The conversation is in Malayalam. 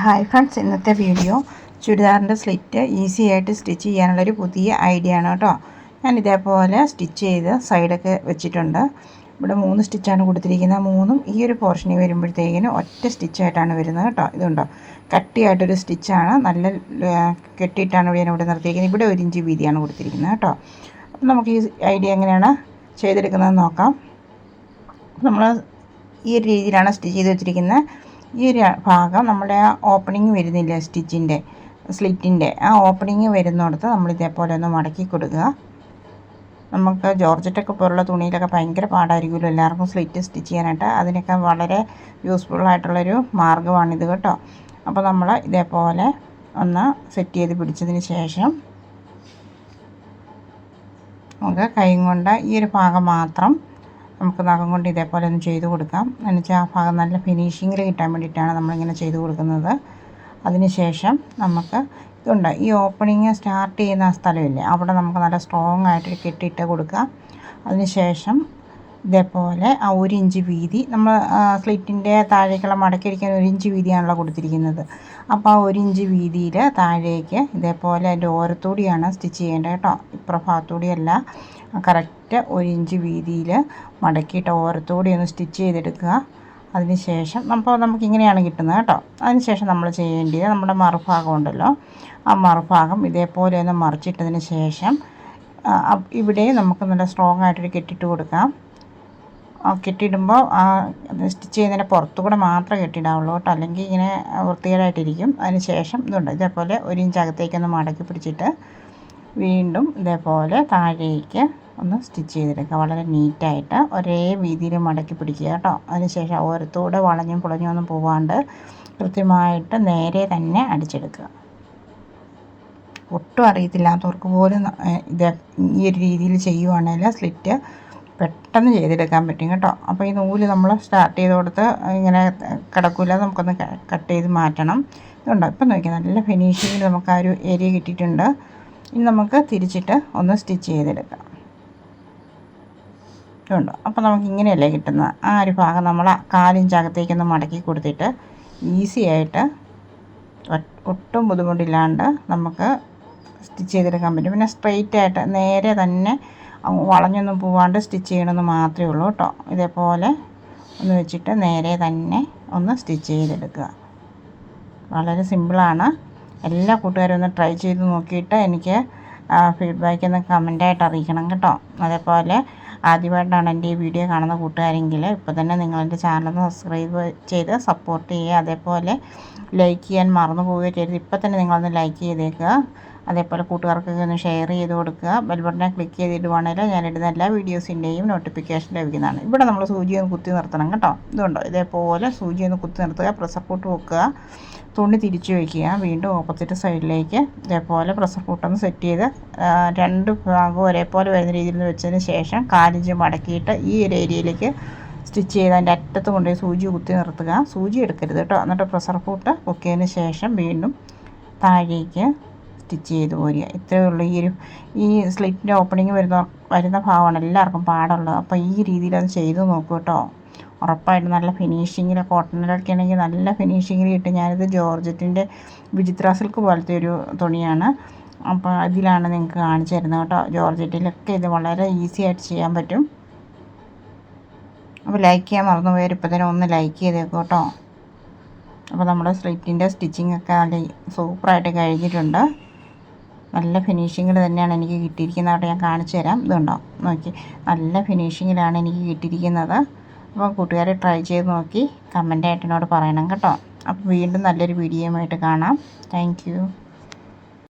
ഹായ് ഫ്രണ്ട്സ്, ഇന്നത്തെ വീഡിയോ ചുരിദാറിൻ്റെ സ്ലിറ്റ് ഈസി ആയിട്ട് സ്റ്റിച്ച് ചെയ്യാനുള്ളൊരു പുതിയ ഐഡിയ ആണ് കേട്ടോ. ഞാൻ ഇതേപോലെ സ്റ്റിച്ച് ചെയ്ത് സൈഡൊക്കെ വെച്ചിട്ടുണ്ട്. ഇവിടെ 3 സ്റ്റിച്ചാണ് കൊടുത്തിരിക്കുന്നത്. 3ഉം ഈ ഒരു പോർഷനിൽ വരുമ്പോഴത്തേക്കിനും ഒറ്റ സ്റ്റിച്ചായിട്ടാണ് വരുന്നത് കേട്ടോ. ഇതുണ്ടോ, കട്ടിയായിട്ടൊരു സ്റ്റിച്ചാണ്. നല്ല കെട്ടിയിട്ടാണ് ഇവിടെ നിർത്തിയിരിക്കുന്നത്. ഇവിടെ 1 ഇഞ്ച് വീതിയാണ് കൊടുത്തിരിക്കുന്നത് കേട്ടോ. അപ്പം നമുക്ക് ഈ ഐഡിയ എങ്ങനെയാണ് ചെയ്തെടുക്കുന്നതെന്ന് നോക്കാം. നമ്മൾ ഈ ഒരു രീതിയിലാണ് സ്റ്റിച്ച് ചെയ്ത് വെച്ചിരിക്കുന്നത്. ഈ ഒരു ഭാഗം നമ്മുടെ ഓപ്പണിങ് വരുന്നില്ല, സ്ലിറ്റിൻ്റെ ആ ഓപ്പണിങ് വരുന്നിടത്ത് നമ്മൾ ഇതേപോലെ ഒന്ന് മടക്കി കൊടുക്കുക. നമുക്ക് ജോർജറ്റൊക്കെ പോലുള്ള തുണിയിലൊക്കെ ഭയങ്കര പാടായിരിക്കുമല്ലോ എല്ലാവർക്കും സ്ലിറ്റ് സ്റ്റിച്ച് ചെയ്യാനായിട്ട്. അതിനൊക്കെ വളരെ യൂസ്ഫുള്ളായിട്ടുള്ളൊരു മാർഗ്ഗമാണിത് കേട്ടോ. അപ്പോൾ നമ്മൾ ഇതേപോലെ ഒന്ന് സെറ്റ് ചെയ്ത് പിടിച്ചതിന് ശേഷം നമുക്ക് കൈ കൊണ്ട് ഈ ഒരു ഭാഗം മാത്രം നമുക്ക് നഖം കൊണ്ട് ഇതേപോലെ ഒന്ന് ചെയ്ത് കൊടുക്കാം. എന്നുവെച്ചാൽ ആ ഭാഗം നല്ല ഫിനിഷിങ്ങിൽ കിട്ടാൻ വേണ്ടിയിട്ടാണ് നമ്മളിങ്ങനെ ചെയ്ത് കൊടുക്കുന്നത്. അതിനുശേഷം നമുക്ക് ഇതുണ്ട്, ഈ ഓപ്പണിങ് സ്റ്റാർട്ട് ചെയ്യുന്ന ആ സ്ഥലമില്ലേ, അവിടെ നമുക്ക് നല്ല സ്ട്രോങ് ആയിട്ട് കെട്ടിയിട്ട് കൊടുക്കാം. അതിനുശേഷം ഇതേപോലെ ആ 1 ഇഞ്ച് വീതി നമ്മൾ സ്ലിറ്റിൻ്റെ താഴേക്കുള്ള മടക്കിയിരിക്കാൻ 1 ഇഞ്ച് വീതിയാണല്ലോ കൊടുത്തിരിക്കുന്നത്. അപ്പോൾ ആ 1 ഇഞ്ച് വീതിയിൽ താഴേക്ക് ഇതേപോലെ അതിൻ്റെ ഓരത്തൂടിയാണ് സ്റ്റിച്ച് ചെയ്യേണ്ടത് കേട്ടോ. ഇപ്പുറഭാഗത്തൂടിയല്ല, കറക്റ്റ് 1 ഇഞ്ച് വീതിയിൽ മടക്കിയിട്ട് ഓരത്തൂടി ഒന്ന് സ്റ്റിച്ച് ചെയ്തെടുക്കുക. അതിനുശേഷം നമുക്കിങ്ങനെയാണ് കിട്ടുന്നത് കേട്ടോ. അതിനുശേഷം നമ്മൾ ചെയ്യേണ്ടത് നമ്മുടെ മറുഭാഗം ഉണ്ടല്ലോ, ആ മറുഭാഗം ഇതേപോലെ ഒന്ന് മറിച്ചിട്ടതിന് ശേഷം ഇവിടെ നമുക്ക് നല്ല സ്ട്രോങ് ആയിട്ടൊരു കെട്ടിയിട്ട് കൊടുക്കാം. കെട്ടിയിടുമ്പോൾ സ്റ്റിച്ച് ചെയ്യുന്നതിൻ്റെ പുറത്തുകൂടെ മാത്രമേ കെട്ടിയിടാവുള്ളൂ കേട്ടോ, അല്ലെങ്കിൽ ഇങ്ങനെ വൃത്തികേടായിട്ടിരിക്കും. അതിന് ശേഷം ഇതുണ്ട്, ഇതേപോലെ 1 ഇഞ്ച് അകത്തേക്കൊന്ന് മടക്കി പിടിച്ചിട്ട് വീണ്ടും ഇതേപോലെ താഴേക്ക് ഒന്ന് സ്റ്റിച്ച് ചെയ്തെടുക്കുക. വളരെ നീറ്റായിട്ട് ഒരേ വീതിയിൽ മടക്കി പിടിക്കുക കേട്ടോ. അതിനുശേഷം ഓരത്തൂടെ വളഞ്ഞും പുളഞ്ഞും ഒന്നും പോവാണ്ട് കൃത്യമായിട്ട് നേരെ തന്നെ അടിച്ചെടുക്കുക. ഒട്ടും അറിയത്തില്ലാത്തവർക്ക് പോലും ഈ ഒരു രീതിയിൽ ചെയ്യുവാണെങ്കിൽ സ്ലിറ്റ് പെട്ടെന്ന് ചെയ്തെടുക്കാൻ പറ്റും കേട്ടോ. അപ്പോൾ ഈ നൂല് നമ്മൾ സ്റ്റാർട്ട് ചെയ്ത് കൊടുത്ത് ഇങ്ങനെ കിടക്കില്ല, നമുക്കൊന്ന് കട്ട് ചെയ്ത് മാറ്റണം. ഇതുണ്ടോ, ഇപ്പം നോക്കിയാൽ നല്ല ഫിനിഷിങ്ങിൽ നമുക്ക് ആ ഒരു ഏരിയ കിട്ടിയിട്ടുണ്ട്. ഇനി നമുക്ക് തിരിച്ചിട്ട് ഒന്ന് സ്റ്റിച്ച് ചെയ്തെടുക്കാം. ഇതുണ്ടോ, അപ്പോൾ നമുക്ക് ഇങ്ങനെയല്ലേ കിട്ടുന്നത്. ആ ഒരു ഭാഗം നമ്മൾ 4 ഇഞ്ച് അകത്തേക്കൊന്ന് മടക്കി കൊടുത്തിട്ട് ഈസി ആയിട്ട് ഒട്ടും ബുദ്ധിമുട്ടില്ലാണ്ട് നമുക്ക് സ്റ്റിച്ച് ചെയ്തെടുക്കാൻ പറ്റും. പിന്നെ സ്ട്രെയിറ്റ് ആയിട്ട് നേരെ തന്നെ വളഞ്ഞൊന്നും പോവാണ്ട് സ്റ്റിച്ച് ചെയ്യണമെന്ന് മാത്രമേ ഉള്ളൂ കേട്ടോ. ഇതേപോലെ ഒന്ന് വെച്ചിട്ട് നേരെ തന്നെ ഒന്ന് സ്റ്റിച്ച് ചെയ്തെടുക്കുക. വളരെ സിമ്പിളാണ്. എല്ലാ കൂട്ടുകാരും ഒന്ന് ട്രൈ ചെയ്ത് നോക്കിയിട്ട് എനിക്ക് ഫീഡ്ബാക്ക് ഒന്ന് കമൻറ്റായിട്ട് അറിയിക്കണം കേട്ടോ. അതേപോലെ ആദ്യമായിട്ടാണ് എൻ്റെ ഈ വീഡിയോ കാണുന്ന കൂട്ടുകാരെങ്കിൽ ഇപ്പോൾ തന്നെ നിങ്ങളെൻ്റെ ചാനലൊന്ന് സബ്സ്ക്രൈബ് ചെയ്ത് സപ്പോർട്ട് ചെയ്യുക. അതേപോലെ ലൈക്ക് ചെയ്യാൻ മറന്നു പോവുകയോ ചെയ്ത് ഇപ്പോൾ തന്നെ നിങ്ങളൊന്ന് ലൈക്ക് ചെയ്തേക്കുക. അതേപോലെ കൂട്ടുകാർക്കൊക്കെ ഒന്ന് ഷെയർ ചെയ്ത് കൊടുക്കുക. ബെൽ ബട്ടനെ ക്ലിക്ക് ചെയ്തിടുവാണെങ്കിൽ ഞാനിടുന്ന എല്ലാ വീഡിയോസിൻ്റെയും നോട്ടിഫിക്കേഷൻ ലഭിക്കുന്നതാണ്. ഇവിടെ നമ്മൾ സൂചി ഒന്ന് കുത്തി നിർത്തണം കേട്ടോ. ഇതുണ്ടോ, ഇതേപോലെ സൂചി ഒന്ന് കുത്തി നിർത്തുക, പ്രഷർ ഫുട്ട് വെക്കുക, തുണി തിരിച്ചു വയ്ക്കുക, വീണ്ടും ഓപ്പോസിറ്റ് സൈഡിലേക്ക് ഇതേപോലെ പ്രഷർ ഫുട്ടൊന്ന് സെറ്റ് ചെയ്ത് 2 ഭാഗവും ഒരേപോലെ വരുന്ന രീതിയിൽ വെച്ചതിന് ശേഷം 4 ഇഞ്ച് മടക്കിയിട്ട് ഈ ഒരു ഏരിയയിലേക്ക് സ്റ്റിച്ച് ചെയ്ത് അതിൻ്റെ അറ്റത്ത് കൊണ്ടുപോയി സൂചി കുത്തി നിർത്തുക. സൂചി എടുക്കരുത് കേട്ടോ. എന്നിട്ട് പ്രഷർ ഫുട്ട് പൊക്കിയതിന് ശേഷം വീണ്ടും താഴേക്ക് സ്റ്റിച്ച് ചെയ്ത് പോരുക. ഇത്രയേ ഉള്ളൂ. ഈ സ്ലിറ്റിൻ്റെ ഓപ്പണിങ് വരുന്ന ഭാഗമാണ് എല്ലാവർക്കും പാടുള്ളത്. അപ്പോൾ ഈ രീതിയിൽ അത് ചെയ്ത് നോക്കൂ കേട്ടോ. ഉറപ്പായിട്ടും നല്ല ഫിനിഷിങ്ങിൽ, കോട്ടണിലൊക്കെ ആണെങ്കിൽ നല്ല ഫിനിഷിങ്ങിൽ കിട്ടും. ഞാനിത് ജോർജറ്റിൻ്റെ വിചിത്ര സിൽക്ക് പോലത്തെ ഒരു തുണിയാണ്. അപ്പോൾ അതിലാണ് നിങ്ങൾക്ക് കാണിച്ചു തരുന്നത് കേട്ടോ. ജോർജറ്റിലൊക്കെ ഇത് വളരെ ഈസി ആയിട്ട് ചെയ്യാൻ പറ്റും. അപ്പോൾ ലൈക്ക് ചെയ്യാൻ മറന്നു പോയാൽ ഇപ്പോൾ തന്നെ ഒന്ന് ലൈക്ക് ചെയ്തേക്കും കേട്ടോ. അപ്പോൾ നമ്മുടെ സ്ലിറ്റിൻ്റെ സ്റ്റിച്ചിങ് ഒക്കെ നല്ല സൂപ്പറായിട്ട് കഴിഞ്ഞിട്ടുണ്ട്. നല്ല ഫിനിഷിങ്ങിൽ തന്നെയാണ് എനിക്ക് കിട്ടിയിരിക്കുന്നത്. ഞാൻ കാണിച്ചു തരാം. ഇതുണ്ടോ, നോക്കി നല്ല ഫിനിഷിങ്ങിലാണ് എനിക്ക് കിട്ടിയിരിക്കുന്നത്. അപ്പോൾ കൂട്ടുകാരെ ട്രൈ ചെയ്ത് നോക്കി കമൻറ്റായിട്ട് എന്നോട് പറയണം കേട്ടോ. അപ്പോൾ വീണ്ടും നല്ലൊരു വീഡിയോയുമായിട്ട് കാണാം. Thank you.